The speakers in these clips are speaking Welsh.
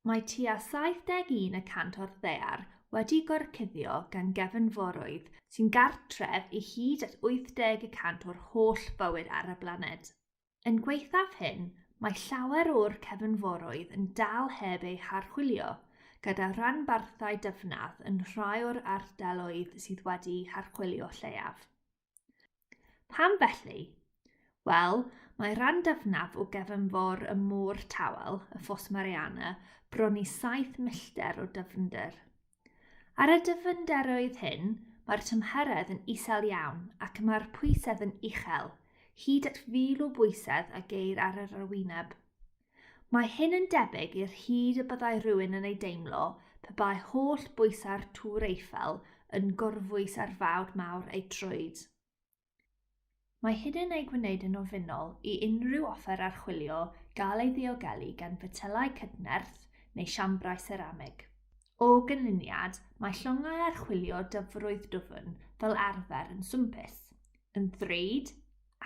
Mae tua 71% o'r ddaear wedi gorcuddio gan gefnforwydd sy'n gartref i hyd at 80% o'r holl bywyd ar y blaned. Yn gweithaf hyn, mae llawer o'r cefnforwydd yn dal heb eu harchwilio, gyda rhanbarthau dyfnaf yn rhai o'r ardaloedd sydd wedi harchwilio lleiaf. Pam felly? Wel, mae rhan dyfnaf o gefnfor y Môr Tawel, y Ffos Mariana, bron i 7 milltir o dyfnder. Ar y dyfnderoedd hyn, mae'r tymheredd yn isel iawn ac mae'r pwysedd yn uchel, hyd at 1000 o bwysedd a geir ar yr arwyneb. Mae hyn yn debyg i'r hyd y byddai rhywun yn ei deimlo pe bai holl bwysau'r Tŵr Eiffel yn gorfwys ar fawd mawr ei trwyd. Mae hyn yn ei gwneud yn ofynnol i unrhyw offer archwilio gael ei ddiogelu gan fetelau cydnerth neu siambrau seramig. O gynlyniad, mae llongau archwilio dyfrwydd dwfn fel arfer yn swmpus, yn ddrud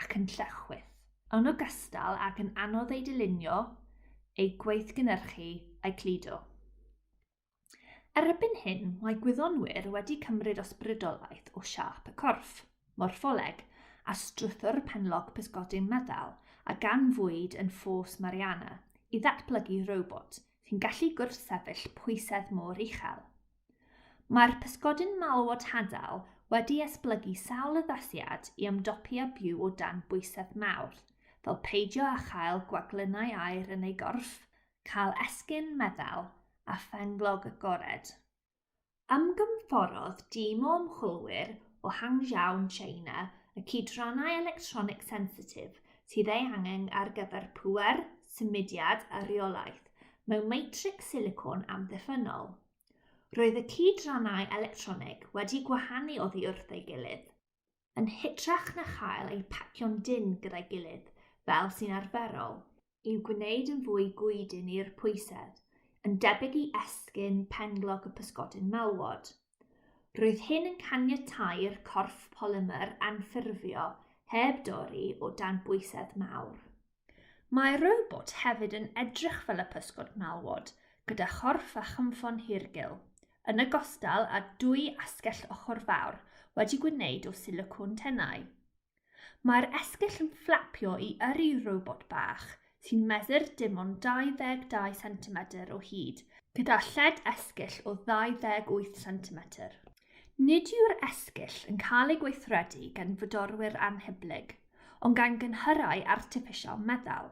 ac yn llechyth, yn ogystal ac yn anodd ei dylunio, ei gweithgynhyrchu a'i cludo. Erbyn hyn, mae gwyddonwyr wedi cymryd ysbrydolaeth o siâp y corff, morffoleg, a strwythwr penlog pysgodyn meddal a gan fwyd yn Ffos Mariana i ddatblygu robot sy'n gallu gwrthsefyll pwysedd mor uchel. Mae'r pysgodyn malwod hadal wedi esblygu sawl addasiad i ymdopi â byw o dan bwysedd mawr, fel peidio â chael gwaglynnau aer yn ei gorff, cael esgyn meddal a phenglog agored. Ymgymfforodd dîm o ymchwilwyr o Hangzhou, China, y cydrannau electronic sensitif sydd ei angen ar gyfer pŵer, symudiad a reolaeth mewn matrics silicon amddiffynnol. Roedd y cydrannau electronig wedi gwahanu oddi wrth ei gilydd, yn hytrach na chael eu pacio'n dyn gyda'i gilydd fel sy'n arferol, i'w gwneud yn fwy gwydyn i'r pwysedd, yn debyg i esgyn penglog y pysgodyn malwod. Roedd hyn yn caniatáu'r corff polymer anffurfio heb dorri o dan bwysedd mawr. Mae'r robot hefyd yn edrych fel y pysgod malwod, gyda chorff a chymffon hirgil, yn ogystal â 2 asgell ochr fawr wedi gwneud o silicon tennau. Mae'r esgyll yn fflapio i yrru robot bach sy'n mesur dim ond 22 cm o hyd, gyda lled esgyll o 28 cm. Nid yw'r esgyll yn cael ei gweithredu gan fodorwyr anhyblyg, ond gan gynhyrau artiffisial meddal.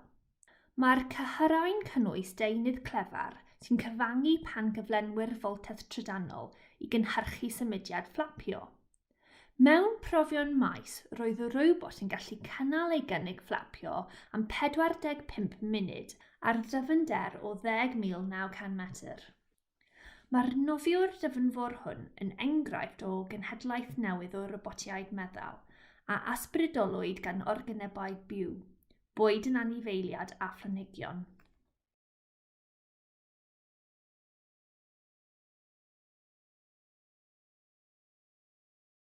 Mae'r cyhyrau'n cynnwys deunydd clefar sy'n cyfangu pan gyflenwyr foltedd trydanol i gynhyrchu symudiad fflapio. Mewn profion maes, roedd y robot yn gallu cynnal ei gynnig fflapio am 45 munud ar ddyfnder o 10,900 metr. Mae'r nofiwr dyfnfor hwn yn enghraifft o genhedlaeth newydd o robotiaid meddal a ysbrydolwyd gan organebau byw, bwyd yn anifeiliad a phlanhigion.